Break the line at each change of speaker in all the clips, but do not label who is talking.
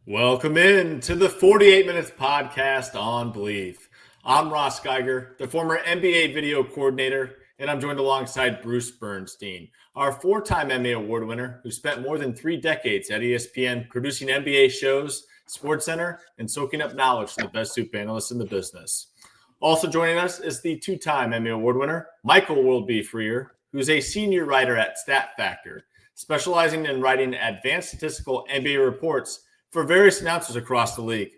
Welcome in to the 48 Minutes Podcast on Believe. I'm Ross Geiger, the former NBA video coordinator, and I'm joined alongside Bruce Bernstein, our four-time Emmy Award winner who spent more than 3 decades at ESPN producing NBA shows, SportsCenter, and soaking up knowledge from the best soup analysts in the business. Also joining us is the 2-time Emmy Award winner, Michael Worldby Freer, who's a senior writer at Stat Factor, specializing in writing advanced statistical NBA reports for various announcers across the league.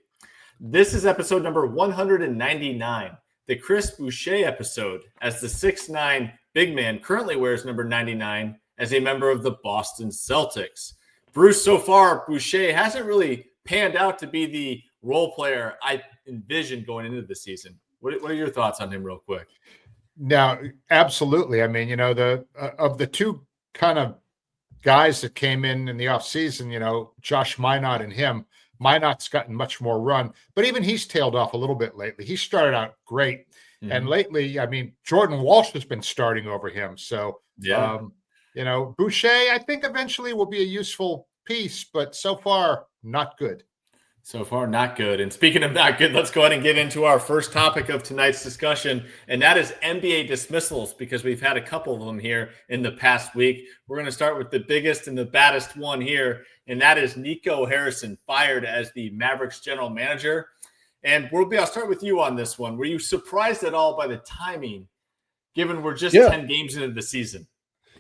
This is episode number 199, the Chris Boucher episode, as the 6'9" big man currently wears number 99 as a member of the Boston Celtics. Bruce, so far, Boucher hasn't really panned out to be the role player I envisioned going into the season. What are your thoughts on him real quick?
Now, absolutely. I mean, of the two kind of guys that came in the offseason, Josh Minot and him, Minot's gotten much more run, but even he's tailed off a little bit lately. He started out great. Mm-hmm. And lately, I mean, Jordan Walsh has been starting over him. So, Boucher, I think eventually will be a useful piece, but so far, not good.
So far, not good. And speaking of not good, let's go ahead and get into our first topic of tonight's discussion, and that is NBA dismissals, because we've had a couple of them here in the past week. We're going to start with the biggest and the baddest one here, and that is Nico Harrison fired as the Mavericks general manager. And Worldby, I'll start with you on this one. Were you surprised at all by the timing, given we're just 10 games into the season?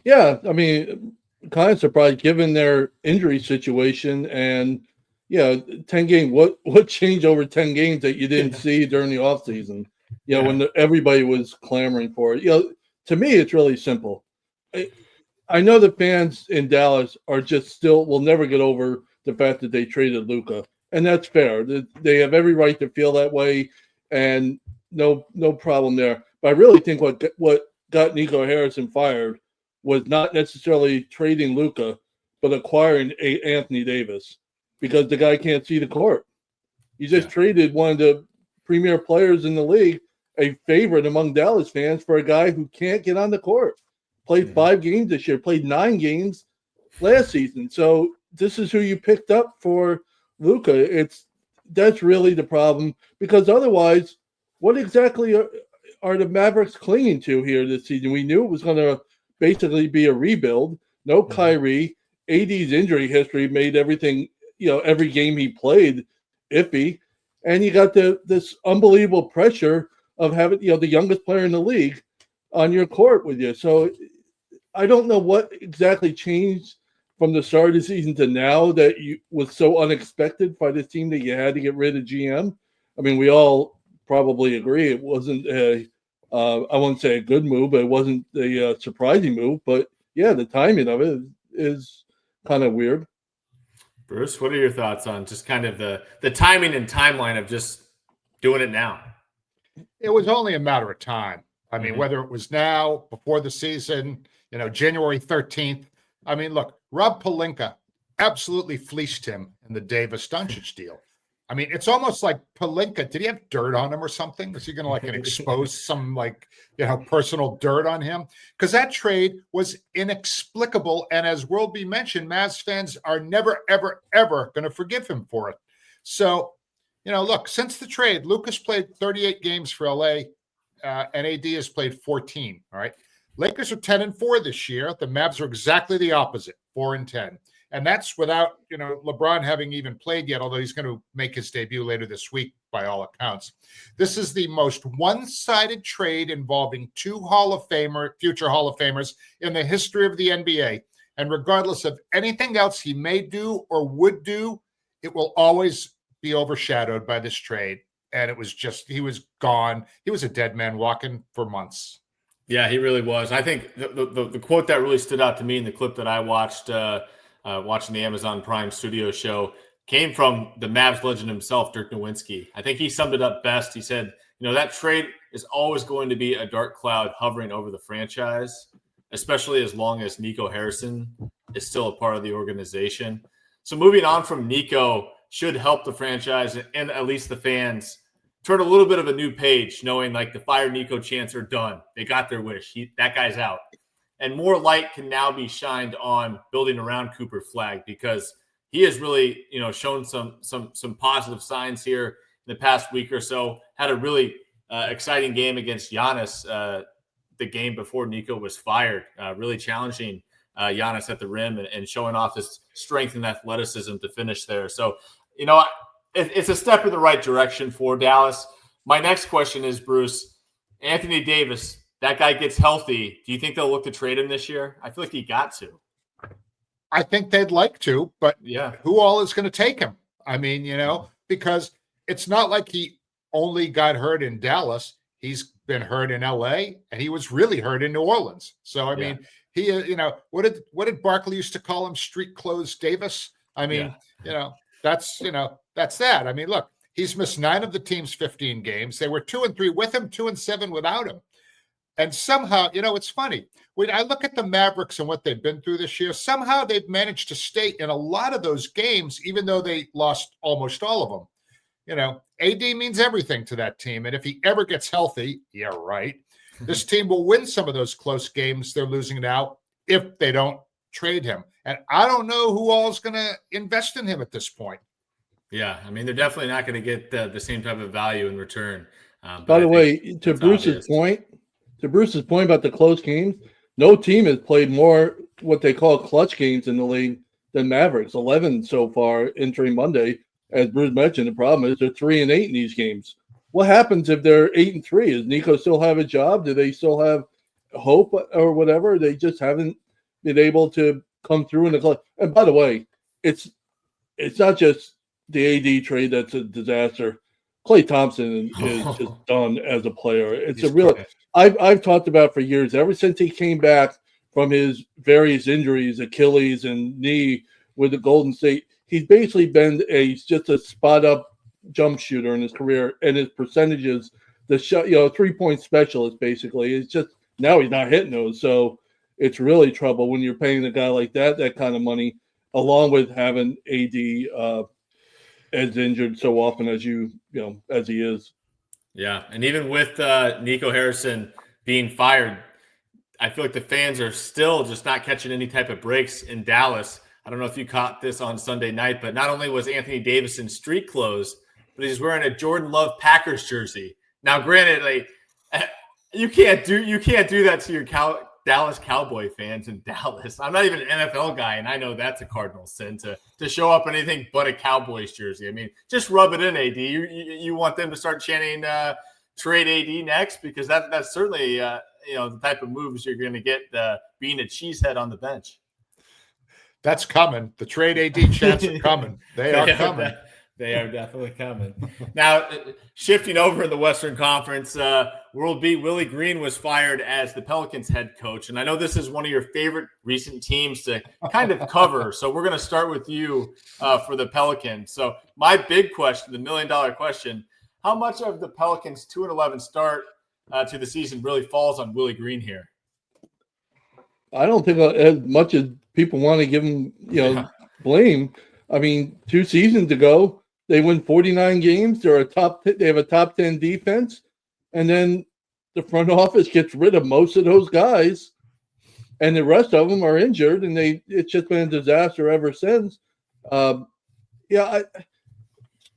Yeah, I mean, kind of surprised given their injury situation and 10 games. What changed over 10 games that you didn't see during the offseason? When everybody was clamoring for it. To me, it's really simple. I know the fans in Dallas are just will never get over the fact that they traded Luka, and that's fair. They have every right to feel that way, and no problem there. But I really think what got Nico Harrison fired was not necessarily trading Luka, but acquiring Anthony Davis. Because the guy can't see the court. You just traded one of the premier players in the league, a favorite among Dallas fans, for a guy who can't get on the court. Played 5 games this year, played 9 games last season. So this is who you picked up for Luka. That's really the problem, because otherwise, what exactly are the Mavericks clinging to here this season? We knew it was going to basically be a rebuild. No Kyrie. AD's injury history made everything, every game he played iffy. And you got this unbelievable pressure of having, the youngest player in the league on your court with you. So I don't know what exactly changed from the start of the season to now that was so unexpected by this team that you had to get rid of GM. I mean, we all probably agree it wasn't I won't say a good move, but it wasn't a surprising move. But the timing of it is kind of weird.
Bruce, what are your thoughts on just kind of the timing and timeline of just doing it now?
It was only a matter of time. I mean, whether it was now, before the season, January 13th. I mean, look, Rob Pelinka absolutely fleeced him in the Davis Doncic deal. I mean, it's almost like Pelinka, did he have dirt on him or something? Was he going to expose some personal dirt on him? Because that trade was inexplicable. And as Worldby mentioned, Mavs fans are never, ever, ever going to forgive him for it. So, look, since the trade, Luka's played 38 games for LA and AD has played 14. All right. Lakers are 10-4 this year. The Mavs are exactly the opposite, 4-10. And that's without, LeBron having even played yet, although he's going to make his debut later this week by all accounts. This is the most one-sided trade involving 2 future Hall of Famers in the history of the NBA. And regardless of anything else he may do or would do, it will always be overshadowed by this trade. And it was he was gone. He was a dead man walking for months.
Yeah, he really was. I think the quote that really stood out to me in the clip that I watched watching the Amazon Prime Studio show came from the Mavs legend himself, Dirk Nowitzki. I think he summed it up best. He said, that trade is always going to be a dark cloud hovering over the franchise, especially as long as Nico Harrison is still a part of the organization. So moving on from Nico should help the franchise and at least the fans turn a little bit of a new page, knowing the fire Nico chants are done. They got their wish. That guy's out. And more light can now be shined on building around Cooper Flag, because he has really, shown some positive signs here in the past week or so. Had a really exciting game against Giannis the game before Nico was fired, really challenging Giannis at the rim and showing off his strength and athleticism to finish there. So, it's a step in the right direction for Dallas. My next question is, Bruce, Anthony Davis, that guy gets healthy. Do you think they'll look to trade him this year? I feel like he got to.
I think they'd like to, but
yeah,
who all is going to take him? I mean, because it's not like he only got hurt in Dallas. He's been hurt in LA, and he was really hurt in New Orleans. So, I mean, he, what did Barkley used to call him? Street clothes Davis. I mean, that's that. I mean, look, he's missed 9 of the team's 15 games. They were 2-3 with him, 2-7 without him. And somehow, it's funny. When I look at the Mavericks and what they've been through this year, somehow they've managed to stay in a lot of those games, even though they lost almost all of them. AD means everything to that team. And if he ever gets healthy, this team will win some of those close games they're losing now if they don't trade him. And I don't know who all is going to invest in him at this point.
Yeah, I mean, they're definitely not going to get the same type of value in return.
By the way, to Bruce's point about the close games, no team has played more what they call clutch games in the league than Mavericks. 11 so far entering Monday. As Bruce mentioned, the problem is they're 3-8 in these games. What happens if they're 8-3? Does Nico still have a job? Do they still have hope or whatever? They just haven't been able to come through in the clutch. And by the way, it's not just the AD trade that's a disaster. Klay Thompson is just done as a player. It's a real. I've talked about for years, ever since he came back from his various injuries, Achilles and knee with the Golden State, he's basically been just a spot up jump shooter in his career, and his percentages, the shot, 3-point specialist basically. It's just now he's not hitting those, so it's really trouble when you're paying a guy like that kind of money, along with having AD as injured so often as as he is.
Yeah, and even with Nico Harrison being fired, I feel like the fans are still just not catching any type of breaks in Dallas. I don't know if you caught this on Sunday night, but not only was Anthony Davis in street clothes, but he's wearing a Jordan Love Packers jersey. Now, granted, you can't do that to your Dallas Cowboy fans in Dallas. I'm not even an NFL guy, and I know that's a cardinal sin to show up in anything but a Cowboys jersey. I mean, just rub it in, AD. You want them to start chanting trade AD next, because that's certainly the type of moves you're going to get being a cheesehead on the bench.
That's coming. The trade AD chants are coming. They are coming.
They are definitely coming. Now, shifting over in the Western Conference, World Beat Willie Green was fired as the Pelicans head coach. And I know this is one of your favorite recent teams to kind of cover. So we're going to start with you for the Pelicans. So my big question, the $1 million question, how much of the Pelicans 2-11 start to the season really falls on Willie Green here?
I don't think as much as people want to give him, blame. I mean, 2 seasons ago, they win 49 games. They have a top 10 defense, and then the front office gets rid of most of those guys, and the rest of them are injured, and it's just been a disaster ever since.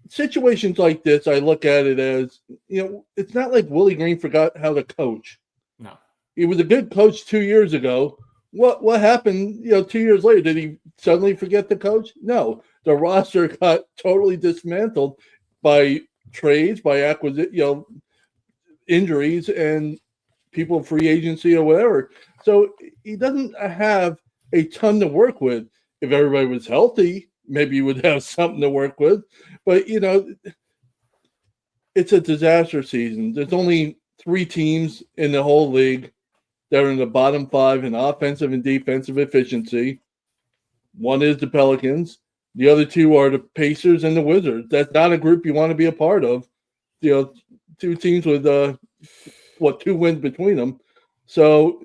Situations like this, I look at it as, it's not like Willie Green forgot how to coach.
No.
He was a good coach 2 years ago. What happened, 2 years later? Did he suddenly forget the coach? No. The roster got totally dismantled by trades, by acquisition, injuries, and people free agency or whatever. So he doesn't have a ton to work with. If everybody was healthy, maybe he would have something to work with. But, it's a disaster season. There's only 3 teams in the whole league that are in the bottom 5 in offensive and defensive efficiency. One is the Pelicans. The other 2 are the Pacers and the Wizards. That's not a group you want to be a part of. 2 teams with 2 wins between them. So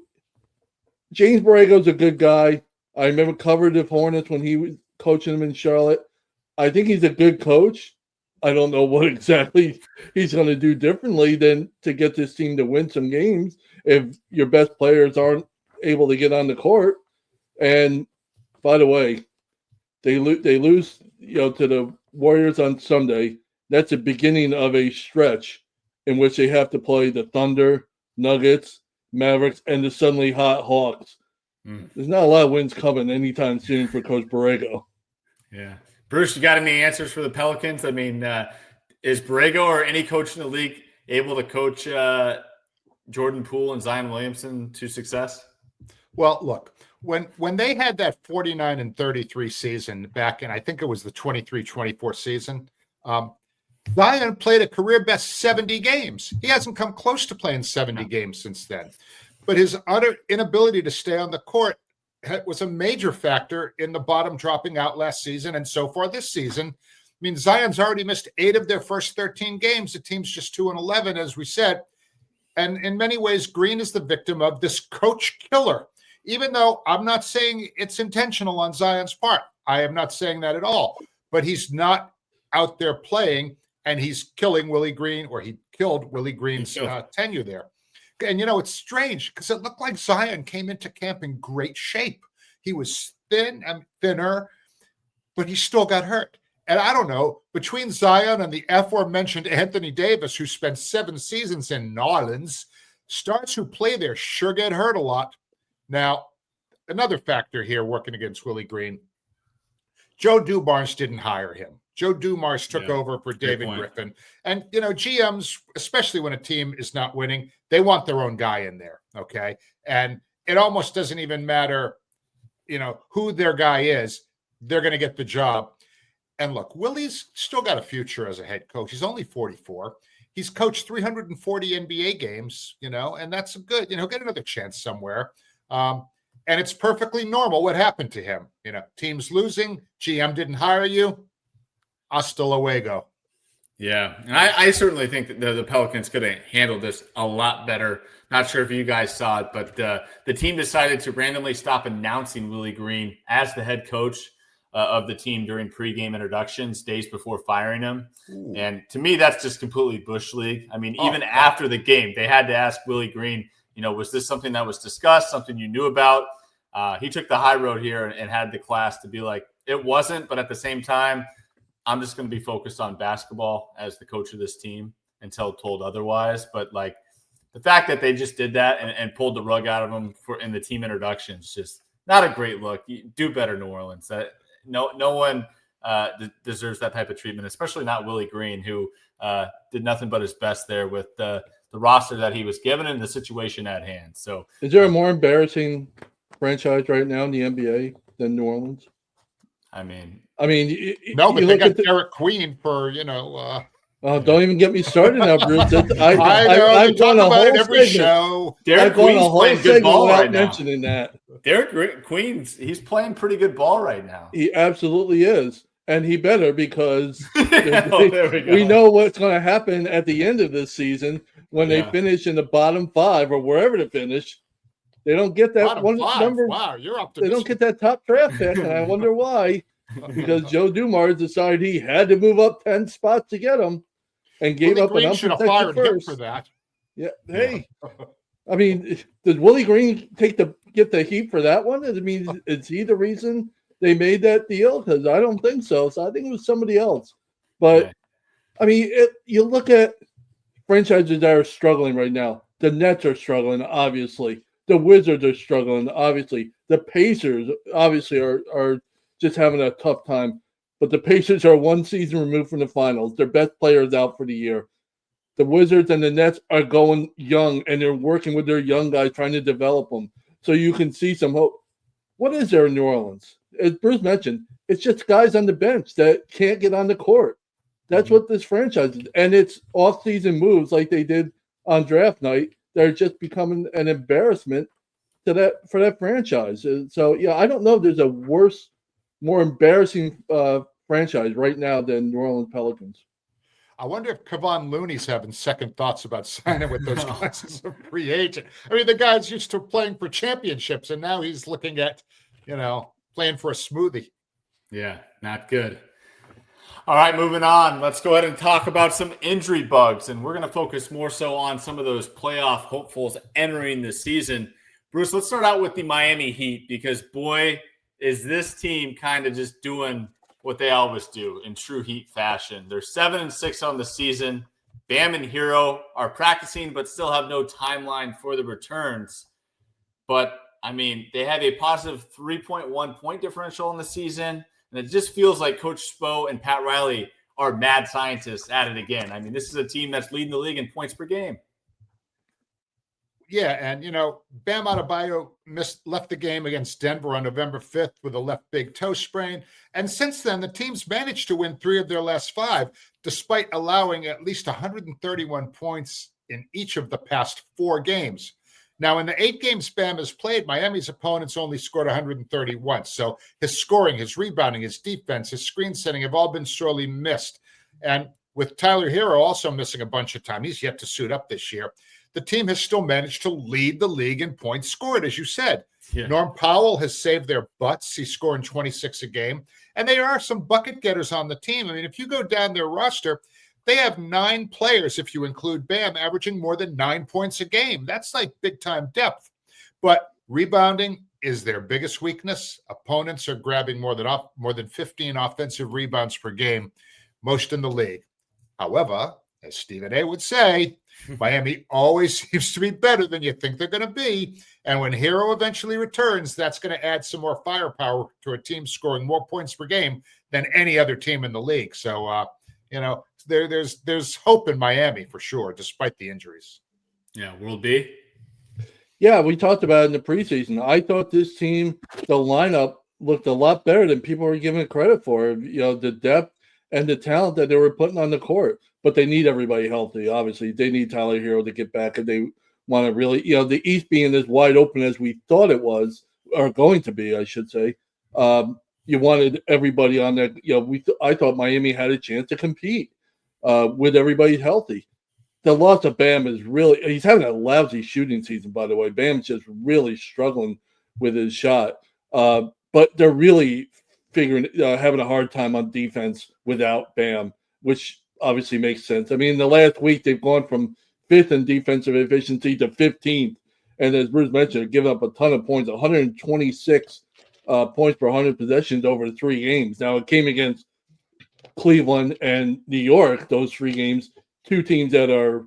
James Borrego's a good guy. I remember covered the Hornets when he was coaching them in Charlotte. I think he's a good coach. I don't know what exactly he's going to do differently than to get this team to win some games if your best players aren't able to get on the court. And by the way, They lose, to the Warriors on Sunday. That's the beginning of a stretch in which they have to play the Thunder, Nuggets, Mavericks, and the suddenly hot Hawks. There's not a lot of wins coming anytime soon for Coach Borrego.
Yeah. Bruce, you got any answers for the Pelicans? I mean, is Borrego or any coach in the league able to coach Jordan Poole and Zion Williamson to success?
Well, look, when they had that 49-33 season back in, I think it was the 23-24 season, Zion played a career best 70 games. He hasn't come close to playing 70 games since then. But his utter inability to stay on the court was a major factor in the bottom dropping out last season and so far this season. I mean, Zion's already missed 8 of their first 13 games. The team's just 2-11, as we said. And in many ways, Green is the victim of this coach killer, even though I'm not saying it's intentional on Zion's part. I am not saying that at all. But he's not out there playing, and he's killing Willie Green, or he killed Willie Green's tenure there. And, it's strange because it looked like Zion came into camp in great shape. He was thinner, but he still got hurt. And I don't know, between Zion and the aforementioned Anthony Davis, who spent 7 seasons in New Orleans, stars who play there sure get hurt a lot. Now, another factor here working against Willie Green, Joe Dumars didn't hire him. Joe Dumars took over for David Griffin. And, GMs, especially when a team is not winning, they want their own guy in there, okay? And it almost doesn't even matter, who their guy is. They're going to get the job. And look, Willie's still got a future as a head coach. He's only 44. He's coached 340 NBA games, and that's good. Get another chance somewhere. And it's perfectly normal what happened to him. Team's losing, GM didn't hire you. Hasta luego.
Yeah, and I certainly think that the Pelicans could have handled this a lot better. Not sure if you guys saw it, but the team decided to randomly stop announcing Willie Green as the head coach of the team during pregame introductions days before firing him. Ooh. And to me, that's just completely Bush League. I mean, even after the game, they had to ask Willie Green, was this something that was discussed, something you knew about? He took the high road here and had the class to be like, it wasn't, but at the same time, I'm just going to be focused on basketball as the coach of this team until told otherwise. But the fact that they just did that and pulled the rug out of them in the team introductions, just not a great look. You do better, New Orleans. No one deserves that type of treatment, especially not Willie Green, who did nothing but his best there with the roster that he was given and the situation at hand. So,
is there a more embarrassing franchise right now in the NBA than New Orleans?
I mean,
no, but they got Derek Queen for
don't even get me started now, Bruce.
I've talked about it every show.
Derek Queen's playing good ball right now.
Mentioning that,
Derek Queen's he's playing pretty good ball right now.
He absolutely is, and he better because
we
know what's going to happen at the end of this season when they finish in the bottom 5 or wherever to finish. They don't get that number.
Wow, you're optimistic.
They don't get that top draft pick, and I wonder why. Because Joe Dumars decided he had to move up 10 spots to get him, and gave up an unprotected first
for that.
Yeah, hey, I mean, did Willie Green get the heat for that one? I mean, is he the reason they made that deal? Because I don't think so. So I think it was somebody else. But I mean, you look at franchises that are struggling right now. The Nets are struggling, obviously. The Wizards are struggling, obviously. The Pacers, obviously, are just having a tough time. But the Pacers are 1 season removed from the finals. Their best player is out for the year. The Wizards and the Nets are going young, and they're working with their young guys, trying to develop them. So you can see some hope. What is there in New Orleans? As Bruce mentioned, it's just guys on the bench that can't get on the court. That's what this franchise is. And it's off-season moves like they did on draft night that are just becoming an embarrassment for that franchise. So, yeah, I don't know if there's a worse, more embarrassing franchise right now than New Orleans Pelicans.
I wonder if Kevon Looney's having second thoughts about signing with those guys as a free agent. I mean, the guy's used to playing for championships, and now he's looking at, playing for a smoothie.
Yeah, not good. All right, moving on. Let's go ahead and talk about some injury bugs, and we're going to focus more so on some of those playoff hopefuls entering the season. Bruce, let's start out with the Miami Heat because, boy, is this team kind of just doing what they always do in true Heat fashion. They're 7-6 on the season. Bam and Herro are practicing, but still have no timeline for the returns. But, I mean, they have a positive 3.1 point differential in the season. And it just feels like Coach Spo and Pat Riley are mad scientists at it again. I mean, this is a team that's leading the league in points per game.
Yeah, and, Bam Adebayo left the game against Denver on November 5th with a left big toe sprain. And since then, the team's managed to win 3 of their last 5, despite allowing at least 131 points in each of the past 4 games. Now, in the 8 games Bam has played, Miami's opponents only scored 131. So his scoring, his rebounding, his defense, his screen setting have all been sorely missed. And with Tyler Herro also missing a bunch of time, he's yet to suit up this year. The team has still managed to lead the league in points scored, as you said. Yeah. Norm Powell has saved their butts. He's scoring 26 a game. And there are some bucket getters on the team. I mean, if you go down their roster, they have 9 players, if you include Bam, averaging more than 9 points a game. That's like big-time depth. But rebounding is their biggest weakness. Opponents are grabbing more than 15 offensive rebounds per game, most in the league. However, as Stephen A. would say, Miami always seems to be better than you think they're going to be. And when Herro eventually returns, that's going to add some more firepower to a team scoring more points per game than any other team in the league. So, there's hope in Miami for sure, despite the injuries.
Yeah, World B.
Yeah, we talked about it in the preseason. I thought this team, the lineup looked a lot better than people were giving it credit for. The depth and the talent that they were putting on the court. But they need everybody healthy, obviously. They need Tyler Herro to get back if they want to really, the East being as wide open as we thought it was, or going to be, I should say. You wanted everybody on that. I thought Miami had a chance to compete with everybody healthy. The loss of Bam is really, he's having a lousy shooting season, by the way. Bam's just really struggling with his shot. But they're really having a hard time on defense without Bam, which obviously makes sense. I mean, in the last week, they've gone from 5th in defensive efficiency to 15th. And as Bruce mentioned, giving up a ton of points, 126 points per 100 possessions over 3 games. Now, it came against Cleveland and New York, those 3 games, 2 teams that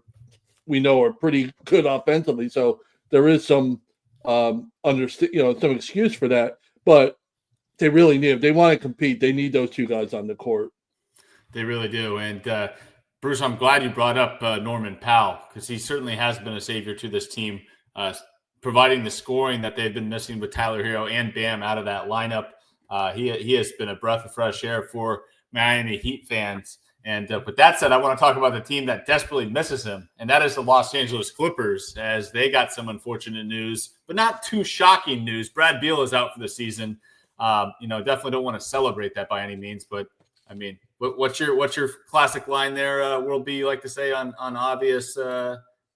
we know are pretty good offensively. So there is some some excuse for that. But they really need, if they want to compete, they need those 2 guys on the court.
They really do. And Bruce, I'm glad you brought up Norman Powell, because he certainly has been a savior to this team, providing the scoring that they've been missing with Tyler Herro and Bam out of that lineup. He has been a breath of fresh air for Miami Heat fans. And with that said, I want to talk about the team that desperately misses him, and that is the Los Angeles Clippers, as they got some unfortunate news, but not too shocking news. Brad Beal is out for the season. Definitely don't want to celebrate that by any means, but I mean, what's your classic line there, World B, like to say on obvious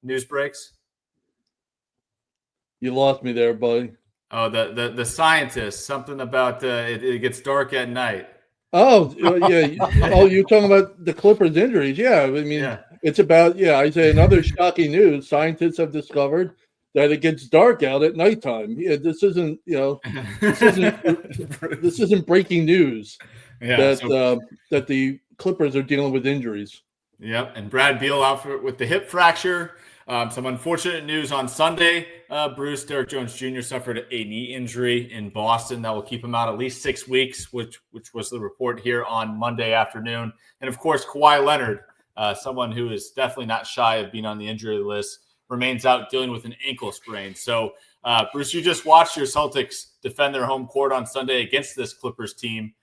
news breaks?
You lost me there, buddy.
Oh, the scientist, something about it gets dark at night.
Oh, yeah. Oh, you're talking about the Clippers' injuries. Yeah, I mean, It's about, I say another shocking news. Scientists have discovered that it gets dark out at nighttime. Yeah, this isn't breaking news. Yeah, that the Clippers are dealing with injuries.
Yep, and Brad Beal out with the hip fracture. Some unfortunate news on Sunday. Bruce, Derrick Jones Jr. suffered a knee injury in Boston that will keep him out at least 6 weeks, which was the report here on Monday afternoon. And, of course, Kawhi Leonard, someone who is definitely not shy of being on the injury list, remains out dealing with an ankle sprain. So, Bruce, you just watched your Celtics defend their home court on Sunday against this Clippers team,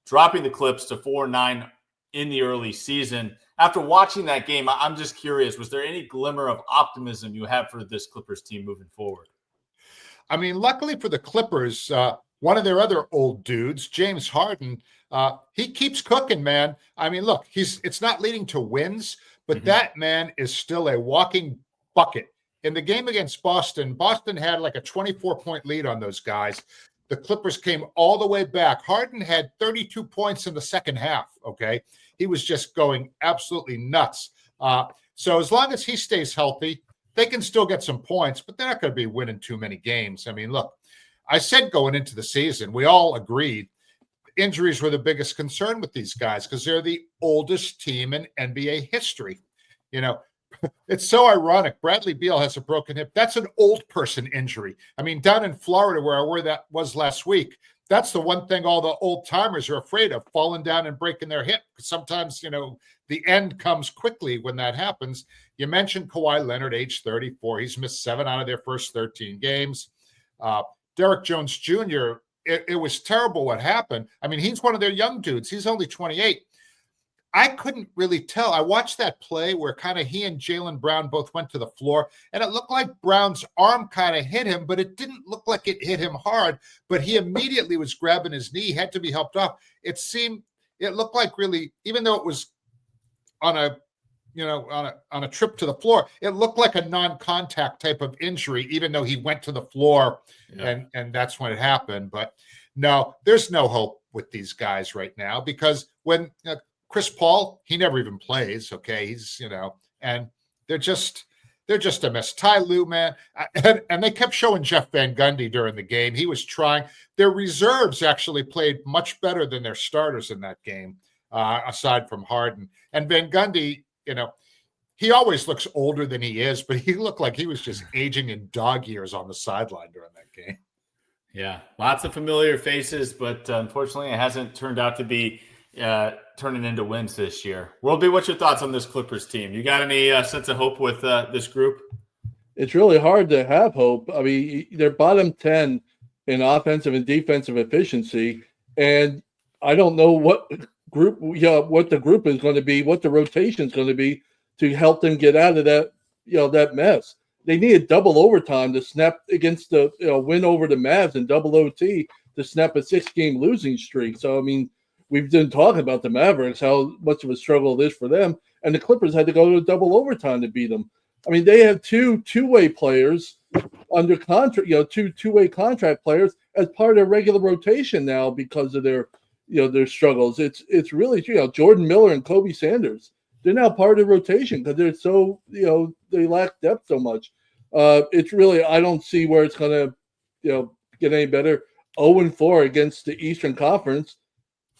dropping the Clips to 4-9 in the early season. After watching that game, I'm just curious, was there any glimmer of optimism you have for this Clippers team moving forward?
I mean, luckily for the Clippers, one of their other old dudes, James Harden, he keeps cooking, man. I mean, look, it's not leading to wins, but that man is still a walking bucket. In the game against Boston had like a 24-point lead on those guys. The Clippers came all the way back. Harden had 32 points in the second half, okay? He was just going absolutely nuts. So as long as he stays healthy, they can still get some points, but they're not going to be winning too many games. I mean, look, I said going into the season, we all agreed injuries were the biggest concern with these guys because they're the oldest team in NBA history. You know, it's so ironic. Bradley Beal has a broken hip. That's an old person injury. I mean, down in Florida where that was last week, that's the one thing all the old timers are afraid of, falling down and breaking their hip. Sometimes, the end comes quickly when that happens. You mentioned Kawhi Leonard, age 34. He's missed 7 out of their first 13 games. Derrick Jones Jr., it was terrible what happened. I mean, he's one of their young dudes. He's only 28. I couldn't really tell. I watched that play where kind of he and Jaylen Brown both went to the floor, and it looked like Brown's arm kind of hit him, but it didn't look like it hit him hard. But he immediately was grabbing his knee, had to be helped off. It looked like really, even though it was on a trip to the floor, it looked like a non-contact type of injury, even though he went to the floor and that's when it happened. But no, there's no hope with these guys right now because when Chris Paul, he never even plays. Okay. He's, and they're just a mess. Ty Lue, man. And they kept showing Jeff Van Gundy during the game. He was trying. Their reserves actually played much better than their starters in that game, aside from Harden. And Van Gundy, he always looks older than he is, but he looked like he was just aging in dog years on the sideline during that game.
Yeah, lots of familiar faces, but unfortunately it hasn't turned out to be turning into wins this year. Worldby, what's your thoughts on this Clippers team? You got any sense of hope with this group?
It's really hard to have hope. I mean, they're bottom 10 in offensive and defensive efficiency, and I don't know what the group is going to be, what the rotation is going to be to help them get out of that, that mess. They needed double overtime to snap against the win over the Mavs and double OT to snap a 6-game losing streak. So, I mean, we've been talking about the Mavericks, how much of a struggle it is for them. And the Clippers had to go to double overtime to beat them. I mean, they have two-way players under contract, two-way contract players as part of their regular rotation now because of their struggles. It's really, Jordan Miller and Kobe Sanders, they're now part of the rotation because they're so, they lack depth so much. It's really, I don't see where it's going to, get any better. 0-4 against the Eastern Conference.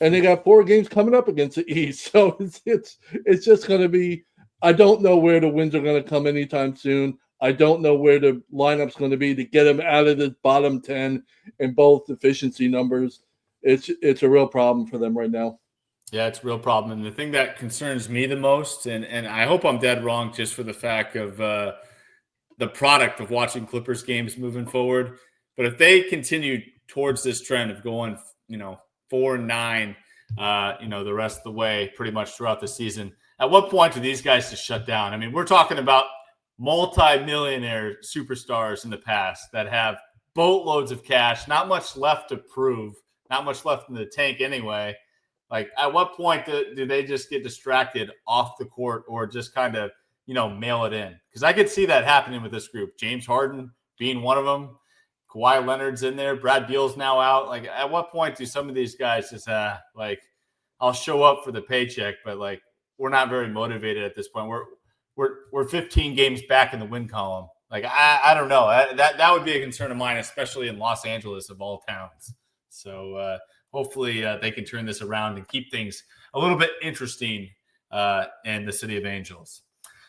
And they got 4 games coming up against the East. So it's just going to be, I don't know where the wins are going to come anytime soon. I don't know where the lineup's going to be to get them out of the bottom 10 in both efficiency numbers. It's a real problem for them right now.
Yeah, it's a real problem. And the thing that concerns me the most, and I hope I'm dead wrong just for the fact of the product of watching Clippers games moving forward. But if they continue towards this trend of going, 4-9, the rest of the way pretty much throughout the season, at what point do these guys just shut down? I mean, we're talking about multi-millionaire superstars in the past that have boatloads of cash, not much left to prove, not much left in the tank anyway. Like, at what point do they just get distracted off the court or just kind of, mail it in? Because I could see that happening with this group. James Harden being one of them. Kawhi Leonard's in there. Brad Beal's now out. Like, at what point do some of these guys just, I'll show up for the paycheck, but, we're not very motivated at this point. We're 15 games back in the win column. Like, I don't know. That would be a concern of mine, especially in Los Angeles of all towns. So, hopefully they can turn this around and keep things a little bit interesting in the City of Angels.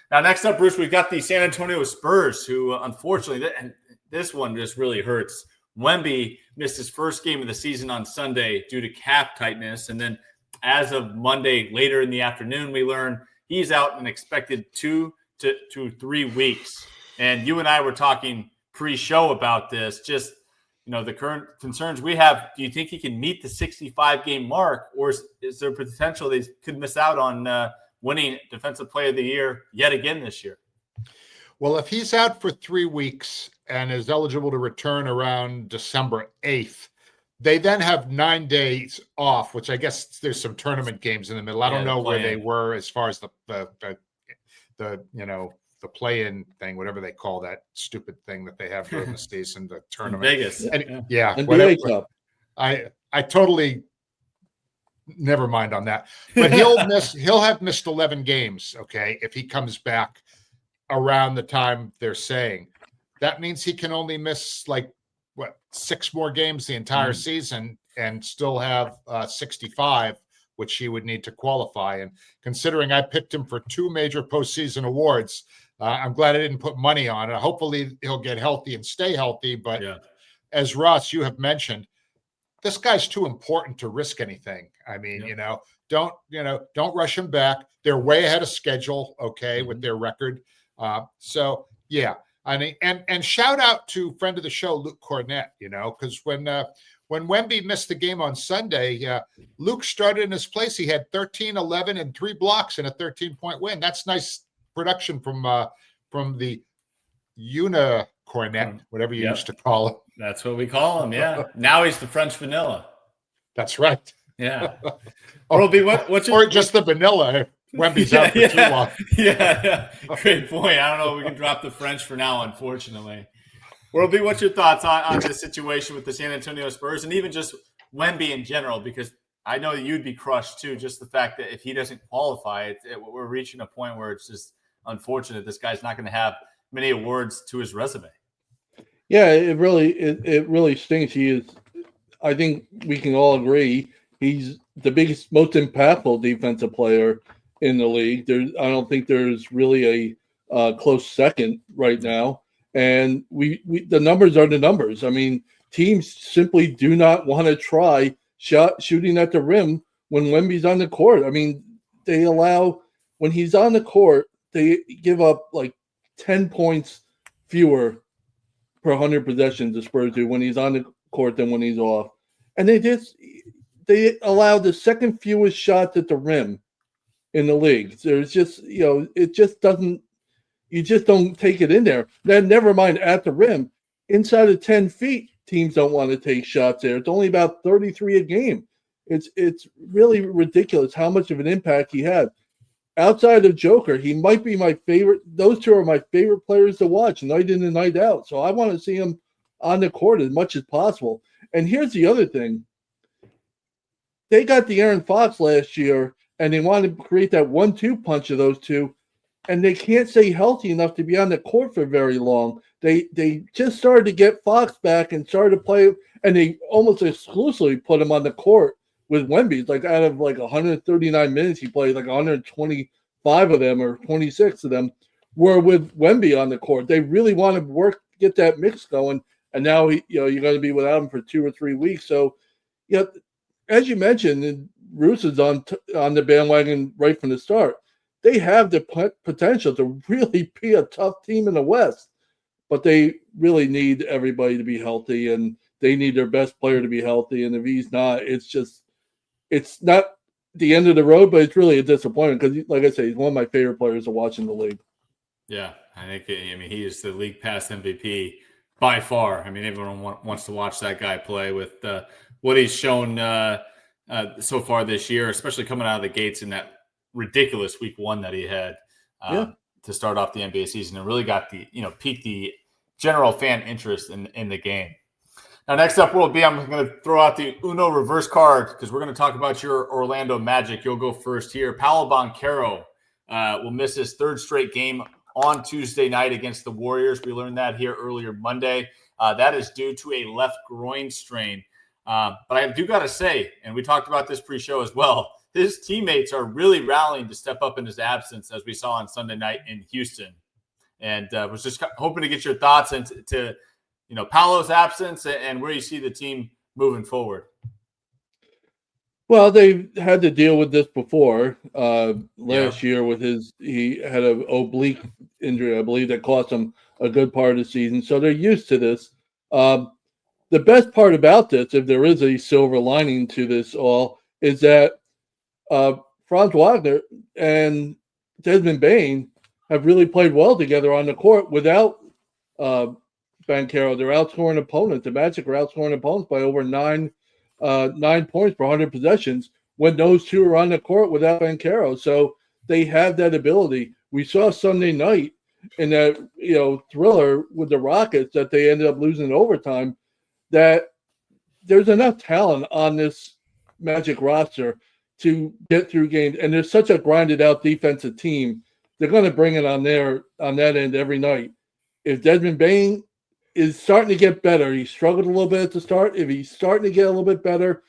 Now, next up, Bruce, we've got the San Antonio Spurs, who unfortunately, and this one just really hurts. Wemby missed his first game of the season on Sunday due to calf tightness. And then as of Monday, later in the afternoon, we learned he's out an expected 2 to 3 weeks. And you and I were talking pre-show about this, just the current concerns we have. Do you think he can meet the 65-game mark, or is there potential they could miss out on winning Defensive Player of the Year yet again this year?
Well, if he's out for 3 weeks and is eligible to return around December 8th, they then have 9 days off, which I guess there's some tournament games in the middle. I don't know where they were as far as the play-in thing, whatever they call that stupid thing that they have during the season, the tournament.
Vegas.
NBA
I totally never mind on that. But he'll have missed 11 games, okay, if he comes back around the time they're saying. That means he can only miss 6 more games the entire season and still have 65, which he would need to qualify. And considering I picked him for 2 major postseason awards, I'm glad I didn't put money on it. Hopefully he'll get healthy and stay healthy. But as Ross, you have mentioned, this guy's too important to risk anything. I mean, don't rush him back. They're way ahead of schedule, with their record. So yeah, I mean, and shout out to friend of the show, Luke Cornett, because when Wemby missed the game on Sunday, Luke started in his place. He had 13, 11, and 3 blocks in a 13-point win. That's nice production from the Cornett, whatever you used to call him.
That's what we call him. Yeah. Now he's the French vanilla.
That's right.
Yeah. Roby, what's your,
or just the vanilla? Wemby's out for too long.
Yeah. Great point. I don't know if we can drop the French for now, unfortunately. Roby, what's your thoughts on this situation with the San Antonio Spurs and even just Wemby in general? Because I know that you'd be crushed too. Just the fact that if he doesn't qualify, we're reaching a point where it's just unfortunate. This guy's not going to have many awards to his resume.
Yeah, it really stinks. I think we can all agree he's the biggest, most impactful defensive player in the league. I don't think there's really a close second right now. And the numbers are the numbers. I mean, teams simply do not want to try shooting at the rim when Wemby's on the court. I mean, they allow, when he's on the court, they give up like 10 points fewer per 100 possessions the Spurs do when he's on the court than when he's off. And they allow the second fewest shots at the rim in the league. There's just, it just doesn't, you just don't take it in there. Then never mind at the rim. Inside of 10 feet, teams don't want to take shots there. It's only about 33 a game. It's really ridiculous how much of an impact he had. Outside of Joker, he might be my favorite. Those two are my favorite players to watch night in and night out. So I want to see him on the court as much as possible. And here's the other thing. They got De'Aaron Fox last year, and they wanted to create that 1-2 punch of those two, and they can't stay healthy enough to be on the court for very long. They just started to get Fox back and started to play, and they almost exclusively put him on the court with Wemby. Like out of like 139 minutes, he played like 125 of them or 26 of them were with Wemby on the court. They really want to get that mix going, and now you're going to be without him for 2 or 3 weeks. So, as you mentioned, Roos is on the bandwagon right from the start. They have the potential to really be a tough team in the West, but they really need everybody to be healthy, and they need their best player to be healthy. And if he's not, it's not the end of the road, but it's really a disappointment because, like I say, he's one of my favorite players to watch in the league.
Yeah, he is the league pass MVP by far. I mean, everyone wants to watch that guy play with what he's shown so far this year, especially coming out of the gates in that ridiculous week 1 that he had to start off the NBA season, and really got piqued the general fan interest in the game. Now, next up will be, I'm going to throw out the Uno reverse card because we're going to talk about your Orlando Magic. You'll go first here. Paolo Banchero will miss his 3rd straight game on Tuesday night against the Warriors. We learned that here earlier Monday. That is due to a left groin strain. But I do got to say, and we talked about this pre-show as well, his teammates are really rallying to step up in his absence, as we saw on Sunday night in Houston. And was just hoping to get your thoughts into Paolo's absence and where you see the team moving forward.
Well, they've had to deal with this before. Last year with he had an oblique injury, I believe, that cost him a good part of the season. So they're used to this. The best part about this, if there is a silver lining to this all, is that Franz Wagner and Desmond Bain have really played well together on the court without Banchero. They're outscoring opponents. The Magic are outscoring opponents by over 9 points per 100 possessions when those two are on the court without Banchero. So they have that ability. We saw Sunday night in that thriller with the Rockets that they ended up losing in overtime, that there's enough talent on this Magic roster to get through games. And there's such a grinded out defensive team. They're going to bring it on that end every night. If Desmond Bain is starting to get better. He struggled a little bit at the start. If he's starting to get a little bit better,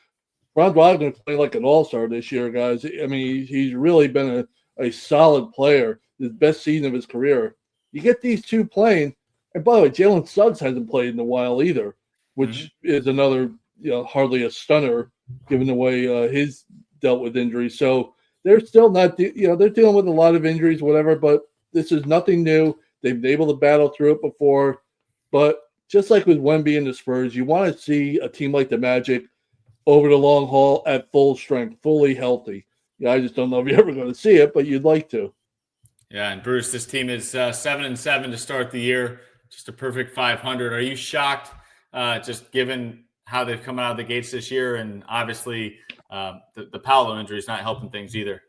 Franz Wagner played like an all-star this year, guys. I mean, he's really been a solid player, his best season of his career. You get these two playing, and by the way, Jalen Suggs hasn't played in a while either, which is another, hardly a stunner given the way he's dealt with injuries. So they're still not, they're dealing with a lot of injuries, whatever, but this is nothing new. They've been able to battle through it before. But just like with Wemby and the Spurs, you want to see a team like the Magic over the long haul at full strength, fully healthy. I just don't know if you're ever going to see it, but you'd like to.
Yeah, and Bruce, this team is 7-7 to start the year, just a perfect 500. Are you shocked, just given how they've come out of the gates this year? And obviously, the Paolo injury is not helping things either.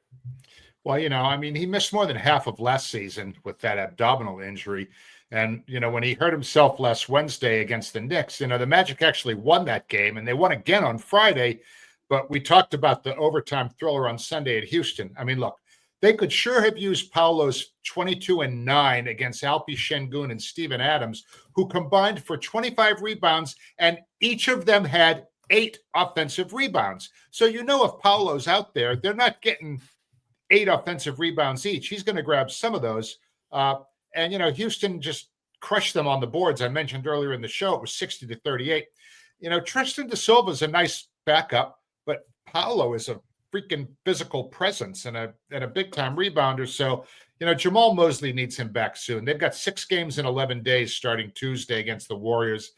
Well, he missed more than half of last season with that abdominal injury. And, when he hurt himself last Wednesday against the Knicks, the Magic actually won that game, and they won again on Friday. But we talked about the overtime thriller on Sunday at Houston. I mean, look, they could sure have used Paolo's 22-9 against Alpi Şengün and Steven Adams, who combined for 25 rebounds, and each of them had 8 offensive rebounds. So, if Paolo's out there, they're not getting 8 offensive rebounds each. He's going to grab some of those. And Houston just crushed them on the boards. I mentioned earlier in the show, it was 60-38. Tristan da Silva's a nice backup, but Paolo is a freaking physical presence and a big-time rebounder. So, Jamal Mosley needs him back soon. They've got 6 games in 11 days starting Tuesday against the Warriors.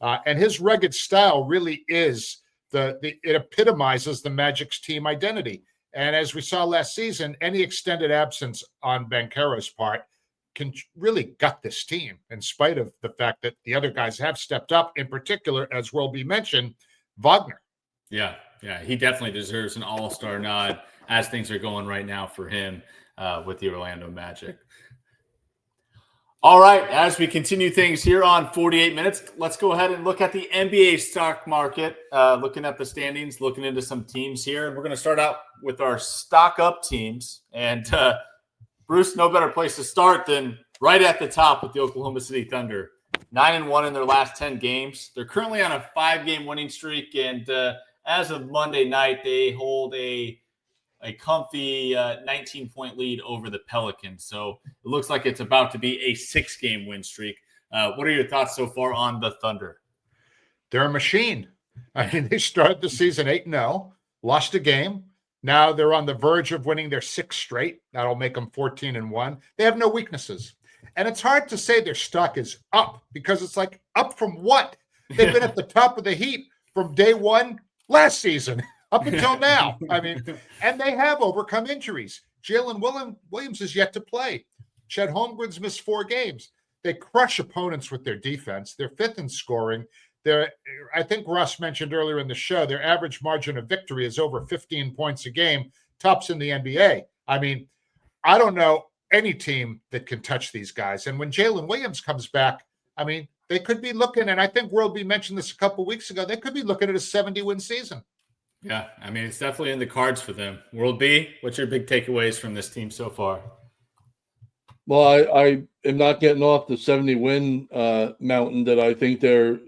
And his rugged style really is it epitomizes the Magic's team identity. And as we saw last season, any extended absence on Banchero's part can really gut this team, in spite of the fact that the other guys have stepped up, in particular, as will be mentioned, Wagner.
Yeah, he definitely deserves an all-star nod as things are going right now for him with the Orlando Magic. All right, as we continue things here on 48 Minutes, let's go ahead and look at the NBA stock market, looking at the standings, looking into some teams here. And we're going to start out with our stock-up teams. And Bruce, no better place to start than right at the top with the Oklahoma City Thunder. 9-1 in their last 10 games. They're currently on a 5-game winning streak, and as of Monday night, they hold a comfy 19-point lead over the Pelicans. So it looks like it's about to be a 6-game win streak. What are your thoughts so far on the Thunder?
They're a machine. I mean, they started the season 8-0, lost a game. Now they're on the verge of winning their 6th straight. That'll make them 14-1. They have no weaknesses. And it's hard to say their stock is up, because it's like, up from what? They've been at the top of the heap from day one last season up until now. I mean, and they have overcome injuries. Jalen Williams is yet to play. Chet Holmgren's missed 4 games. They crush opponents with their defense. They're 5th in scoring. I think Russ mentioned earlier in the show, their average margin of victory is over 15 points a game, tops in the NBA. I mean, I don't know any team that can touch these guys. And when Jalen Williams comes back, I mean, they could be looking, and I think World B mentioned this a couple of weeks ago, they could be looking at a 70-win season.
Yeah, I mean, it's definitely in the cards for them. World B, what's your big takeaways from this team so far?
Well, I am not getting off the 70-win mountain that I think they're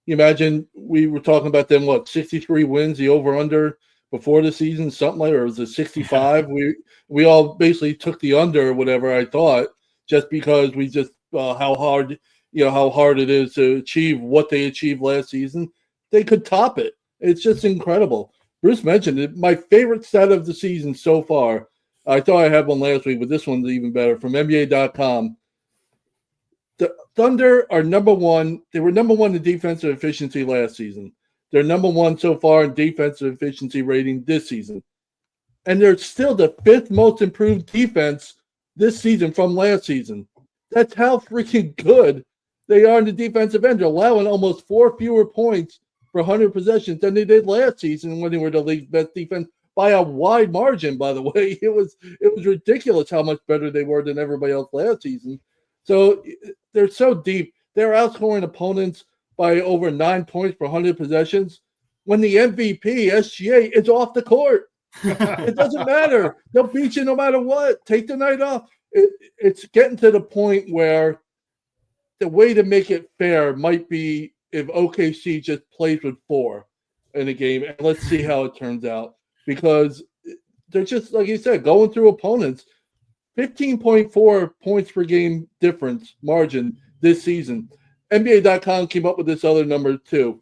you imagine we were talking about them, 63 wins, the over-under before the season, something like, or was it 65? we all basically took the under or whatever, I thought, just because we just how hard it is to achieve what they achieved last season. They could top it. It's just incredible. Bruce mentioned it. My favorite stat of the season so far, I thought I had one last week, but this one's even better, from NBA.com. The Thunder are number 1. They were number 1 in defensive efficiency last season. They're number 1 so far in defensive efficiency rating this season. And they're still the 5th most improved defense this season from last season. That's how freaking good they are in the defensive end. They're allowing almost 4 fewer points for 100 possessions than they did last season when they were the league's best defense by a wide margin, by the way. It was ridiculous how much better they were than everybody else last season. So they're so deep. They're outscoring opponents by over 9 points per 100 possessions when the MVP, SGA, is off the court. It doesn't matter. They'll beat you no matter what. Take the night off. It's getting to the point where the way to make it fair might be if OKC just plays with 4 in a game, and let's see how it turns out. Because they're just, like you said, going through opponents. 15.4 points per game difference margin this season. NBA.com came up with this other number too.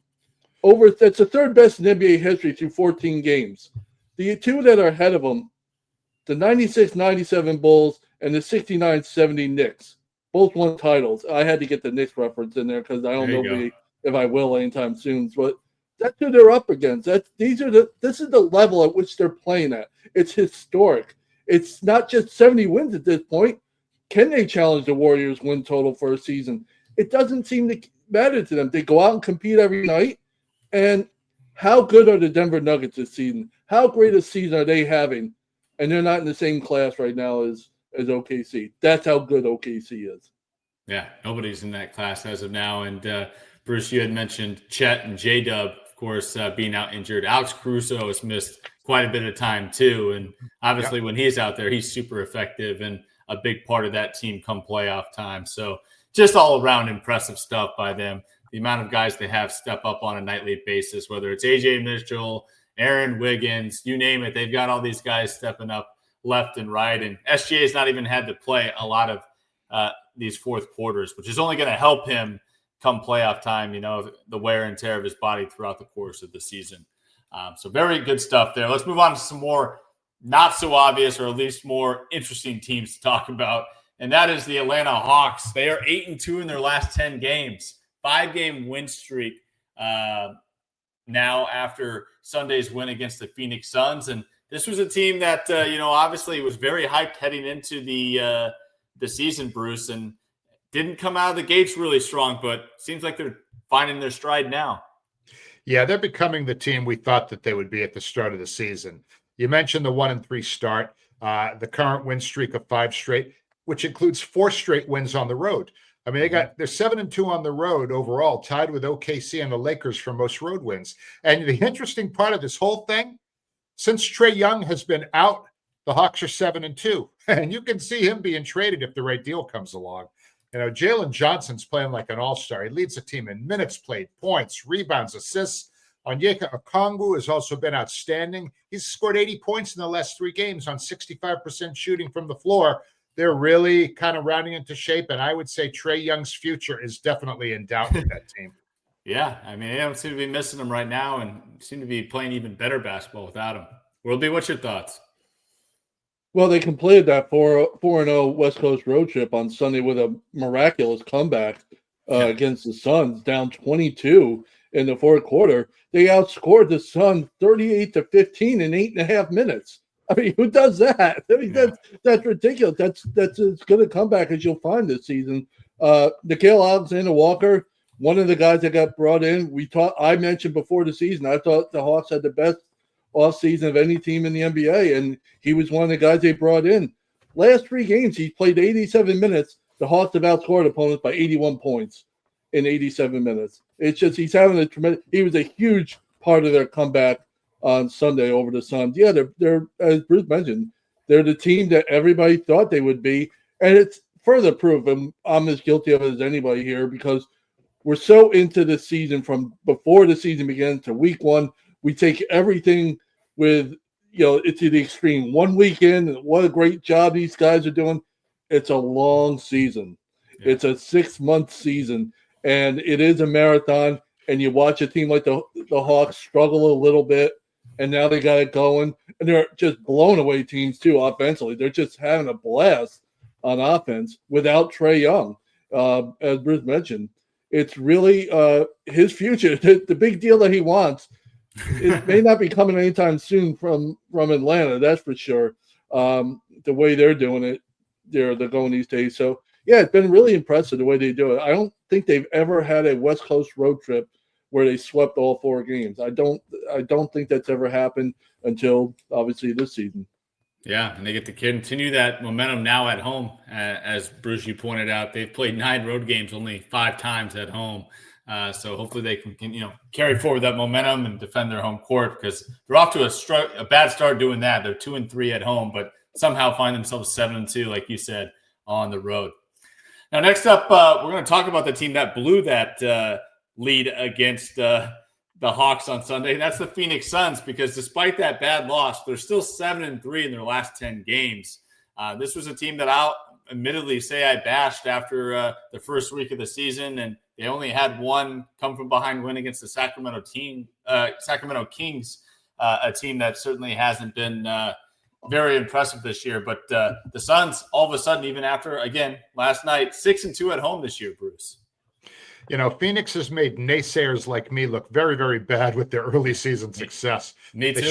That's the third best in NBA history through 14 games. The two that are ahead of them, the 96-97 Bulls and the 69-70 Knicks, both won titles. I had to get the Knicks reference in there because I don't know if I will anytime soon. But that's who they're up against. This is the level at which they're playing at. It's historic. It's not just 70 wins at this point. Can they challenge the Warriors' win total for a season? It doesn't seem to matter to them. They go out and compete every night. And how good are the Denver Nuggets this season? How great a season are they having? And they're not in the same class right now as OKC. That's how good OKC is.
Yeah, nobody's in that class as of now. And Bruce, you had mentioned Chet and J-Dub, of course, being out injured. Alex Caruso has missed quite a bit of time too. And obviously when he's out there, he's super effective and a big part of that team come playoff time. So just all around impressive stuff by them. The amount of guys they have step up on a nightly basis, whether it's AJ Mitchell, Aaron Wiggins, you name it. They've got all these guys stepping up left and right. And SGA has not even had to play a lot of these fourth quarters, which is only going to help him come playoff time, the wear and tear of his body throughout the course of the season. So very good stuff there. Let's move on to some more not so obvious or at least more interesting teams to talk about. And that is the Atlanta Hawks. They are 8-2 in their last 10 games, 5-game win streak now after Sunday's win against the Phoenix Suns. And this was a team that, obviously was very hyped heading into the season, Bruce, and didn't come out of the gates really strong, but seems like they're finding their stride now.
Yeah, they're becoming the team we thought that they would be at the start of the season. You mentioned the 1-3 start, the current win streak of 5 straight, which includes 4 straight wins on the road. I mean, they're 7-2 on the road overall, tied with OKC and the Lakers for most road wins. And the interesting part of this whole thing, since Trae Young has been out, the Hawks are 7-2, and you can see him being traded if the right deal comes along. Jalen Johnson's playing like an all-star. He leads the team in minutes played, points, rebounds, assists. Onyeka Okongwu has also been outstanding. He's scored 80 points in the last 3 games on 65% shooting from the floor. They're really kind of rounding into shape, and I would say Trae Young's future is definitely in doubt with that team.
Yeah, I mean, they don't seem to be missing him right now and seem to be playing even better basketball without him. Worldly, what's your thoughts?
Well, they completed that 4-0 West Coast road trip on Sunday with a miraculous comeback against the Suns, down 22 in the fourth quarter. They outscored the Suns 38-15 in 8.5 minutes. I mean, who does that? I mean, that's ridiculous. That's as good a comeback as you'll find this season. Nickeil Alexander-Walker, one of the guys that got brought in. I mentioned before the season, I thought the Hawks had the best offseason of any team in the NBA, and he was one of the guys they brought in. Last 3 games, he's played 87 minutes. The Hawks have outscored opponents by 81 points in 87 minutes. It's just he's having a tremendous – he was a huge part of their comeback on Sunday over the Suns. Yeah, they're as Bruce mentioned, they're the team that everybody thought they would be, and it's further proof, and I'm as guilty of it as anybody here, because we're so into the season from before the season began to week 1. We take everything with, to the extreme. 1 weekend, what a great job these guys are doing. It's a long season. Yeah. It's a 6-month season, and it is a marathon. And you watch a team like the Hawks struggle a little bit, and now they got it going. And they're just blown away teams, too, offensively. They're just having a blast on offense without Trae Young, as Bruce mentioned. It's really his future, the big deal that he wants. It may not be coming anytime soon from Atlanta, that's for sure. The way they're doing it, they're going these days. So, yeah, it's been really impressive the way they do it. I don't think they've ever had a West Coast road trip where they swept all 4 games. I don't think that's ever happened until, obviously, this season.
Yeah, and they get to continue that momentum now at home. As Bruce, you pointed out, they've played 9 road games, only 5 times at home. So hopefully they can carry forward that momentum and defend their home court, because they're off to a bad start doing that. They're 2-3 at home, but somehow find themselves 7-2, like you said, on the road. Now, next up, we're going to talk about the team that blew that lead against the Hawks on Sunday. That's the Phoenix Suns, because despite that bad loss, they're still 7-3 in their last 10 games. This was a team that I'll admittedly say I bashed after the first week of the season, and they only had one come from behind win against the Sacramento Kings, a team that certainly hasn't been very impressive this year. But the Suns, all of a sudden, even after, again, last night, 6-2 at home this year, Bruce.
Phoenix has made naysayers like me look very, very bad with their early season success.
Me too.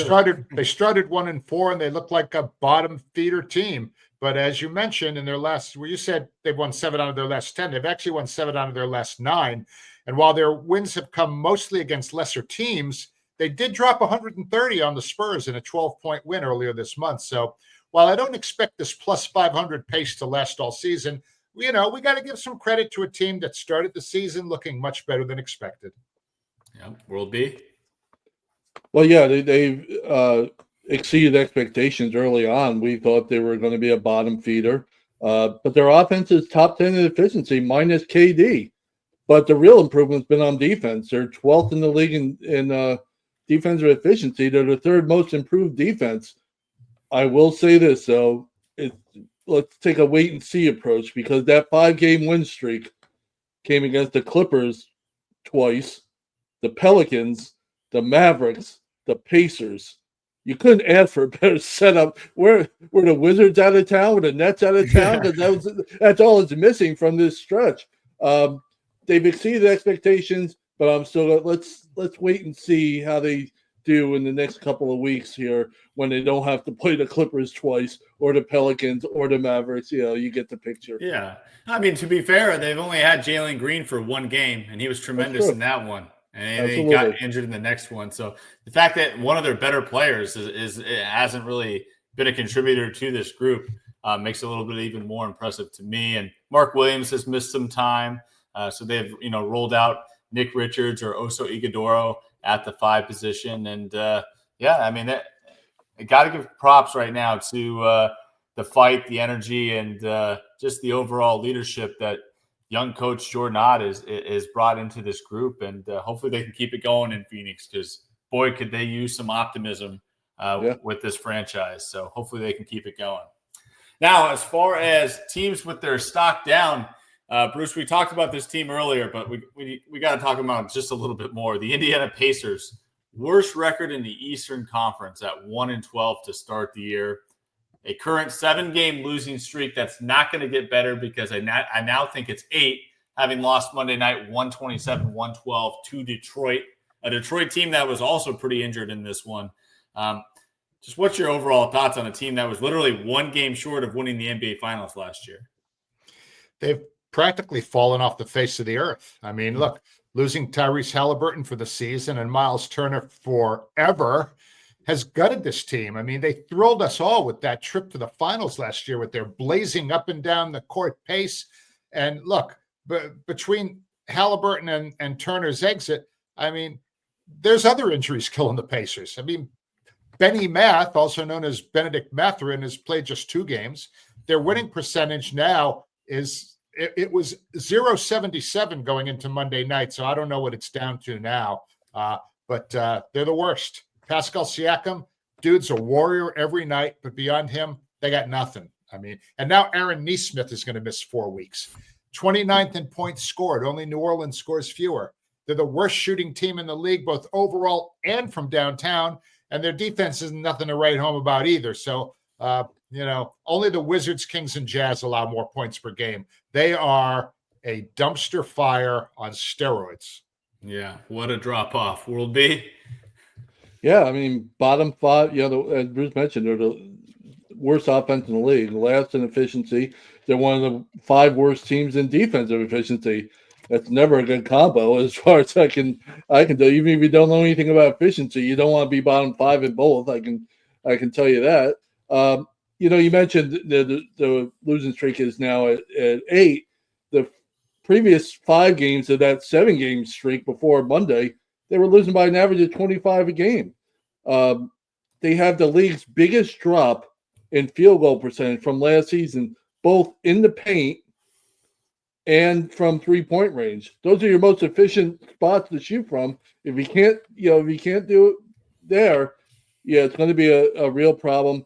They started 1-4, and they looked like a bottom feeder team. But as you mentioned in their last, you said they've won 7 out of their last 10. They've actually won 7 out of their last 9. And while their wins have come mostly against lesser teams, they did drop 130 on the Spurs in a 12-point win earlier this month. So while I don't expect this plus 500 pace to last all season, we got to give some credit to a team that started the season looking much better than expected.
Yeah, World B.
Well, yeah, they've exceeded expectations early on. We thought they were going to be a bottom feeder, but their offense is top 10 in efficiency, minus KD. But the real improvement's been on defense. They're 12th in the league in defensive efficiency. They're the third most improved defense. I will say this, though. Let's take a wait-and-see approach, because that 5-game win streak came against the Clippers twice, the Pelicans, the Mavericks, the Pacers. You couldn't ask for a better setup. Were the Wizards out of town? Were the Nets out of town? Because that's all that's missing from this stretch. They've exceeded expectations, but I'm still let's wait and see how they do in the next couple of weeks here, when they don't have to play the Clippers twice, or the Pelicans, or the Mavericks. You get the picture.
Yeah. I mean, to be fair, they've only had Jalen Green for one game, and he was tremendous in that one. And he got injured in the next one. So the fact that one of their better players it hasn't really been a contributor to this group makes it a little bit even more impressive to me. And Mark Williams has missed some time. So they've, rolled out Nick Richards or Oso Ighodaro at the 5 position. And I mean, I got to give props right now to the fight, the energy, and just the overall leadership that young coach Jordan Ott is brought into this group. And hopefully they can keep it going in Phoenix, because boy, could they use some optimism with this franchise. So hopefully they can keep it going. Now, as far as teams with their stock down, Bruce, we talked about this team earlier, but we got to talk about it just a little bit more. The Indiana Pacers, worst record in the Eastern Conference at 1-12 to start the year. A current 7-game losing streak that's not going to get better, because I now think it's 8, having lost Monday night 127-112 to Detroit, a Detroit team that was also pretty injured in this one. Just what's your overall thoughts on a team that was literally 1 game short of winning the NBA Finals last year?
They've practically fallen off the face of the earth. I mean, look, losing Tyrese Halliburton for the season and Miles Turner forever has gutted this team. I mean, they thrilled us all with that trip to the finals last year with their blazing up and down the court pace. And look, between Halliburton and Turner's exit, I mean, there's other injuries killing the Pacers. I mean, Benny Math, also known as Benedict Mathurin, has played just 2 games. Their winning percentage now it was 0.77 going into Monday night. So I don't know what it's down to now, but they're the worst. Pascal Siakam, dude's a warrior every night, but beyond him, they got nothing. I mean, and now Aaron Nesmith is going to miss 4 weeks. 29th in points scored. Only New Orleans scores fewer. They're the worst shooting team in the league, both overall and from downtown, and their defense is nothing to write home about either. So, only the Wizards, Kings, and Jazz allow more points per game. They are a dumpster fire on steroids.
Yeah, what a drop-off. World B?
Yeah, I mean, bottom 5, as Bruce mentioned, they're the worst offense in the league, last in efficiency. They're one of the 5 worst teams in defensive efficiency. That's never a good combo, as far as I can tell. Even if you don't know anything about efficiency, you don't want to be bottom 5 in both. I can tell you that. You mentioned the losing streak is now at 8. The previous 5 games of that 7-game streak before Monday, they were losing by an average of 25 a game. They have the league's biggest drop in field goal percentage from last season, both in the paint and from 3-point range. Those are your most efficient spots to shoot from. If you can't do it there, it's going to be a real problem.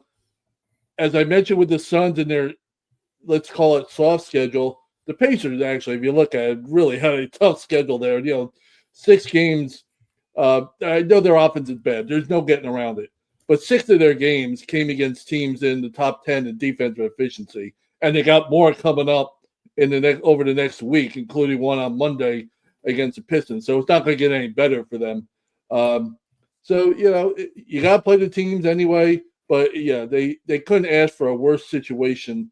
As I mentioned with the Suns and their, let's call it soft schedule, the Pacers actually, if you look at it, really had a tough schedule there. 6 games. I know their offense is bad. There's no getting around it. But 6 of their games came against teams in the top 10 in defensive efficiency, and they got more coming up over the next week, including one on Monday against the Pistons. So it's not going to get any better for them. So you got to play the teams anyway. But they couldn't ask for a worse situation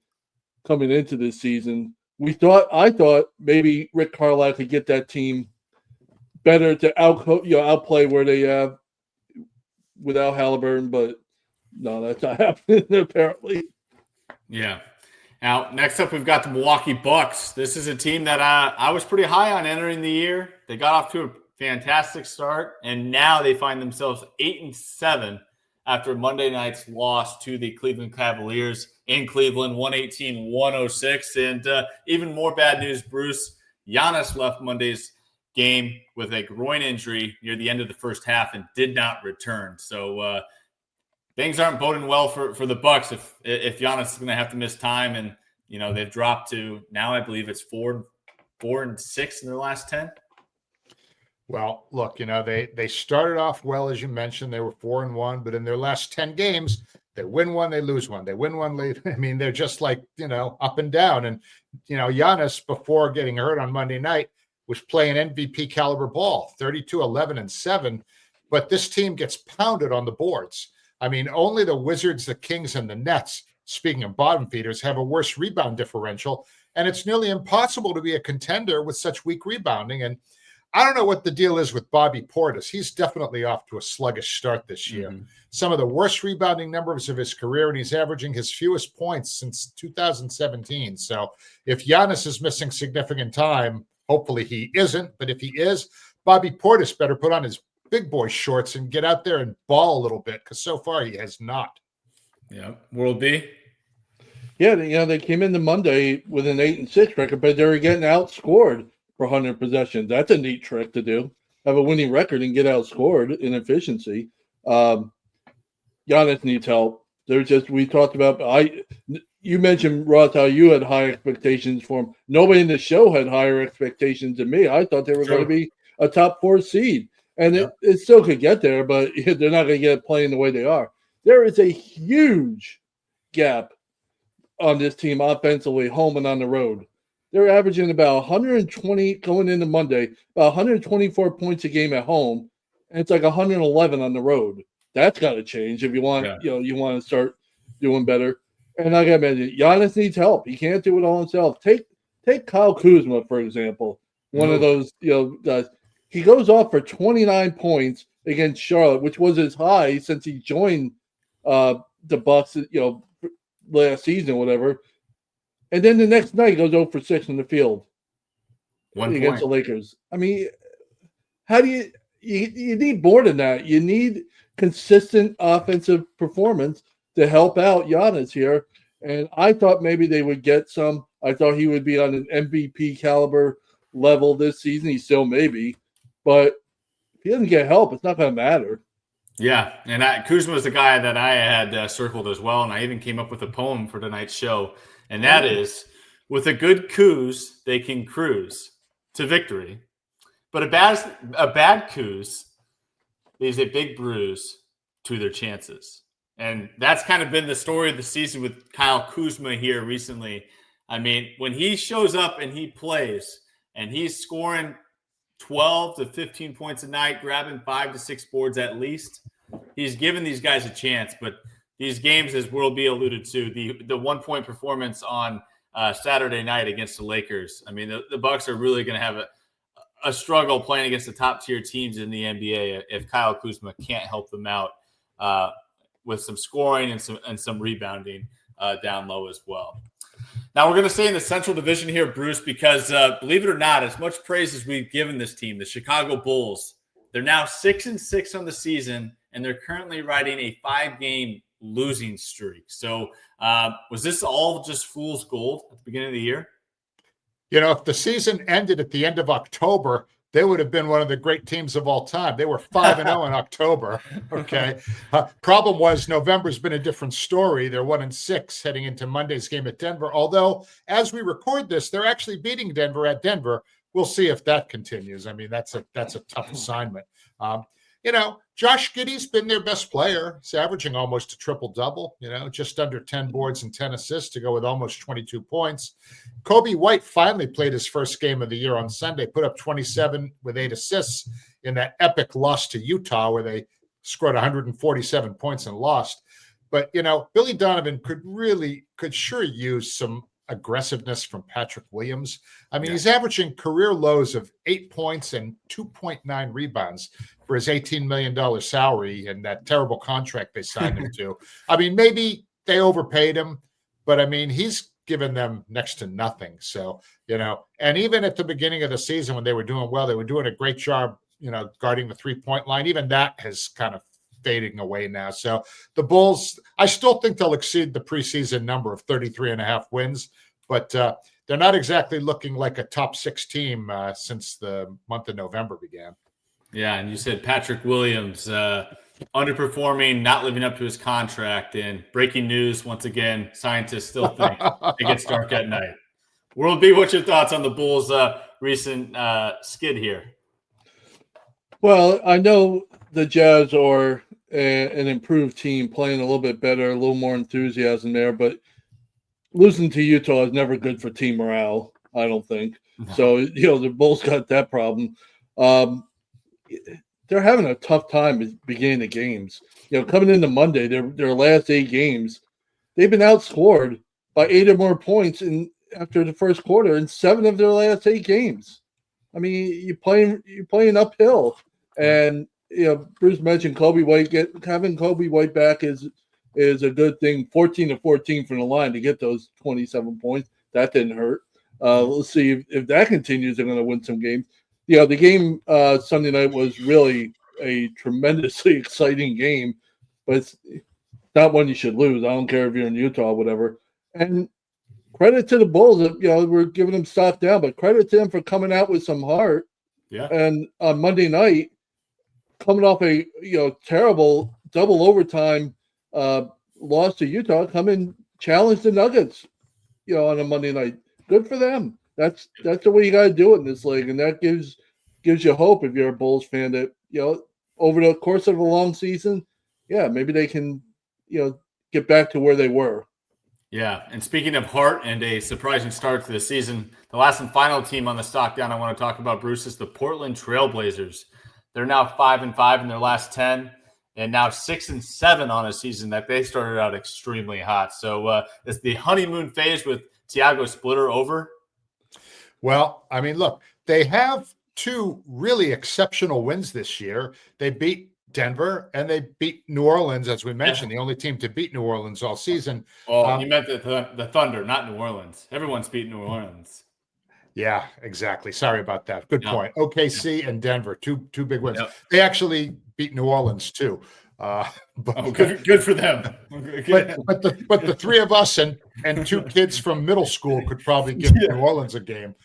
coming into this season. I thought maybe Rick Carlisle could get that team better to outplay where they have without Halliburton, but no, that's not happening apparently.
Yeah. Now, next up, we've got the Milwaukee Bucks. This is a team that I was pretty high on entering the year. They got off to a fantastic start, and now they find themselves 8-7 after Monday night's loss to the Cleveland Cavaliers in Cleveland, 118-106. And even more bad news, Bruce. Giannis left Monday's game with a groin injury near the end of the first half and did not return. So things aren't boding well for the Bucks if Giannis is going to have to miss time. And they've dropped to now, I believe it's 4-6 in their last 10.
Well, look, they started off well, as you mentioned. They were 4-1, but in their last 10 games, they win one, they lose one. They win one, they're just like, up and down. And, Giannis, before getting hurt on Monday night, was playing MVP caliber ball, 32, 11, and 7. But this team gets pounded on the boards. Only the Wizards, the Kings, and the Nets, speaking of bottom feeders, have a worse rebound differential. And it's nearly impossible to be a contender with such weak rebounding. And I don't know what the deal is with Bobby Portis. He's definitely off to a sluggish start this year. Mm-hmm. Some of the worst rebounding numbers of his career, and he's averaging his fewest points since 2017. So if Giannis is missing significant time, hopefully he isn't. But if he is, Bobby Portis better put on his big boy shorts and get out there and ball a little bit, because so far he has not.
Yeah. World B?
Yeah, they came into Monday with an 8-6 record, but they were getting outscored for 100 possessions. That's a neat trick to do. Have a winning record and get outscored in efficiency. Giannis needs help. We talked about, you mentioned, Ross, how you had high expectations for him. Nobody in the show had higher expectations than me. I thought they were going to be a top 4 seed. And it still could get there, but they're not going to get playing the way they are. There is a huge gap on this team offensively, home and on the road. They're averaging about 120 going into Monday, about 124 points a game at home, and it's like 111 on the road. That's got to change if you want, you want to start doing better. And like I mentioned, Giannis needs help. He can't do it all himself. Take Kyle Kuzma, for example, one of those guys. He goes off for 29 points against Charlotte, which was his high since he joined the Bucks, last season, whatever. And then the next night, he goes 0 for 6 in the field against the Lakers. How do you need more than that? You need consistent offensive performance to help out Giannis here. And I thought maybe they would get some. I thought he would be on an MVP caliber level this season. He still may be. But if he doesn't get help, it's not going to matter.
Yeah, and Kuzma was the guy that I had circled as well, and I even came up with a poem for tonight's show, and that is, with a good Kuz, they can cruise to victory, but a bad Kuz leaves a big bruise to their chances. And that's kind of been the story of the season with Kyle Kuzma here recently. When he shows up and he plays, and he's scoring 12 to 15 points a night, grabbing 5 to 6 boards at least, he's given these guys a chance. But these games, as World B alluded to, the 1-point performance on Saturday night against the Lakers, the Bucks are really going to have a struggle playing against the top-tier teams in the NBA if Kyle Kuzma can't help them out with some scoring and some rebounding down low as well. Now, we're going to stay in the Central Division here, Bruce, because believe it or not, as much praise as we've given this team, the Chicago Bulls, they're now 6-6 on the season, and they're currently riding a 5-game losing streak. So was this all just fool's gold at the beginning of the year?
If the season ended at the end of October, they would have been one of the great teams of all time. They were 5-0 in October. Okay. Problem was November's been a different story. They're 1-6 heading into Monday's game at Denver. Although, as we record this, they're actually beating Denver at Denver. We'll see if that continues. I mean, that's a tough assignment. Josh Giddey's been their best player. He's averaging almost a triple-double, just under 10 boards and 10 assists to go with almost 22 points. Kobe White finally played his first game of the year on Sunday, put up 27 with 8 assists in that epic loss to Utah where they scored 147 points and lost. But, Billy Donovan could sure use some aggressiveness from Patrick Williams. I mean, He's averaging career lows of 8 points and 2.9 rebounds for his $18 million salary and that terrible contract they signed him to. I mean, maybe they overpaid him, but I mean, he's given them next to nothing. So, and even at the beginning of the season when they were doing well, they were doing a great job, guarding the 3-point line. Even that has kind of fading away now. So the Bulls, I still think they'll exceed the preseason number of 33.5 wins, but they're not exactly looking like a top 6 team since the month of November began.
Yeah, and you said Patrick Williams underperforming, not living up to his contract. And breaking news, once again, scientists still think it gets dark at night. World B, what's your thoughts on the Bulls' recent skid here?
Well, I know the Jazz are an improved team, playing a little bit better, a little more enthusiasm there, but losing to Utah is never good for team morale, I don't think. So, the Bulls got that problem. They're having a tough time beginning the games. Coming into Monday, their last 8 games, they've been outscored by 8 or more points after the first quarter in 7 of their last 8 games. I mean, you're playing uphill, and Bruce mentioned Kobe White. Having Kobe White back is a good thing. 14-14 from the line to get those 27 points. That didn't hurt. Let's see if that continues. They're going to win some games. The game Sunday night was really a tremendously exciting game, but it's not one you should lose. I don't care if you're in Utah or whatever. And credit to the Bulls. We're giving them stock down, but credit to them for coming out with some heart.
Yeah.
And on Monday night, coming off a terrible double overtime loss to Utah, come and challenge the Nuggets, on a Monday night. Good for them. That's the way you got to do it in this league, and that gives you hope if you're a Bulls fan that over the course of a long season, maybe they can get back to where they were. Yeah, and speaking of heart and a surprising start to the season, the last and final team on the stock down I want to talk about, Bruce, is the Portland Trailblazers. They're now 5-5 in their last 10, and now 6-7 on a season that they started out extremely hot. So is the honeymoon phase with Tiago Splitter over?
Well, I mean, look, they have 2 really exceptional wins this year. They beat Denver and they beat New Orleans, as we mentioned, the only team to beat New Orleans all season.
Oh, you meant the Thunder, not New Orleans. Everyone's beat New Orleans.
Yeah, exactly. Sorry about that. Good point. OKC and Denver, two big wins. They actually beat New Orleans too.
Good for them.
But the 3 of us and 2 kids from middle school could probably give New Orleans a game.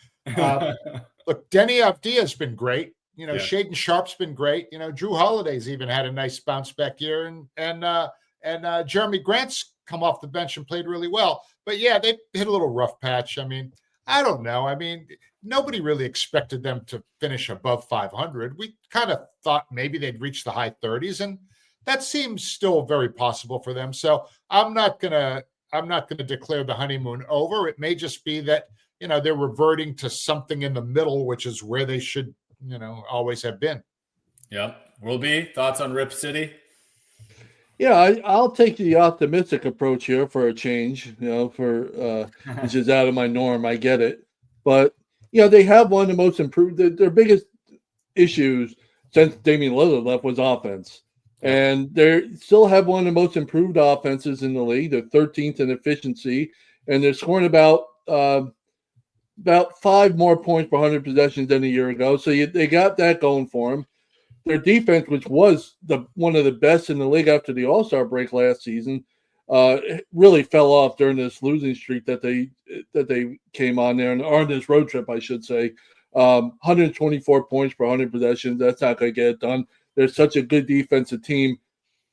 Look, Denny Avdia's been great. Shaedon Sharp's been great. Drew Holiday's even had a nice bounce back year, and Jeremy Grant's come off the bench and played really well. But they hit a little rough patch. I mean, I don't know. I mean, nobody really expected them to finish above 500. We kind of thought maybe they'd reach the high 30s, and that seems still very possible for them. So I'm not gonna declare the honeymoon over. It may just be that they're reverting to something in the middle, which is where they should always have been.
Yep. Will be thoughts on Rip City?
Yeah, I'll take the optimistic approach here for a change, which is out of my norm. I get it. But, they have one of the most improved. Their biggest issues since Damian Lillard left was offense. And they still have one of the most improved offenses in the league. They're 13th in efficiency, and they're scoring about 5 more points per 100 possessions than a year ago. So they got that going for them. Their defense, which was one of the best in the league after the All-Star break last season, really fell off during this losing streak that they came on there, and on this road trip, I should say. 124 points per 100 possessions. That's not going to get it done. They're such a good defensive team.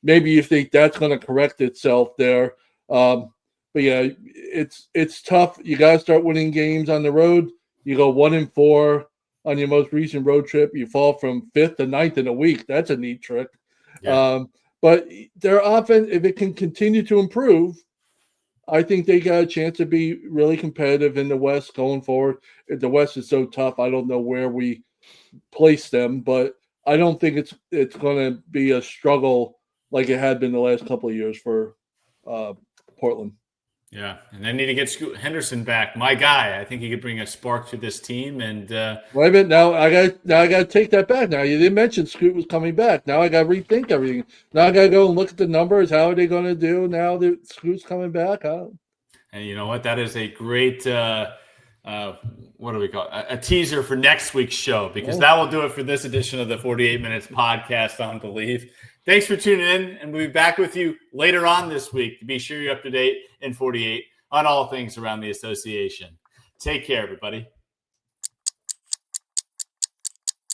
Maybe you think that's going to correct itself there. But yeah, it's tough. You got to start winning games on the road. You go 1-4 on your most recent road trip. You fall from 5th to 9th in a week. That's a neat trick. Yeah. But their offense, if it can continue to improve, I think they got a chance to be really competitive in the West going forward. The West is so tough. I don't know where we place them, but I don't think it's going to be a struggle like it had been the last couple of years for Portland.
Yeah, and they need to get Scoot Henderson back. My guy, I think he could bring a spark to this team. And
wait a minute, now I got to take that back. Now you didn't mention Scoot was coming back. Now I got to rethink everything. Now I got to go and look at the numbers. How are they going to do now that Scoot's coming back?
And you know what? That is a great what do we call it? A teaser for next week's show, because that will do it for this edition of the 48 Minutes podcast on Believe. Thanks for tuning in, and we'll be back with you later on this week to be sure you're up to date in 48 on all things around the association. Take care, everybody.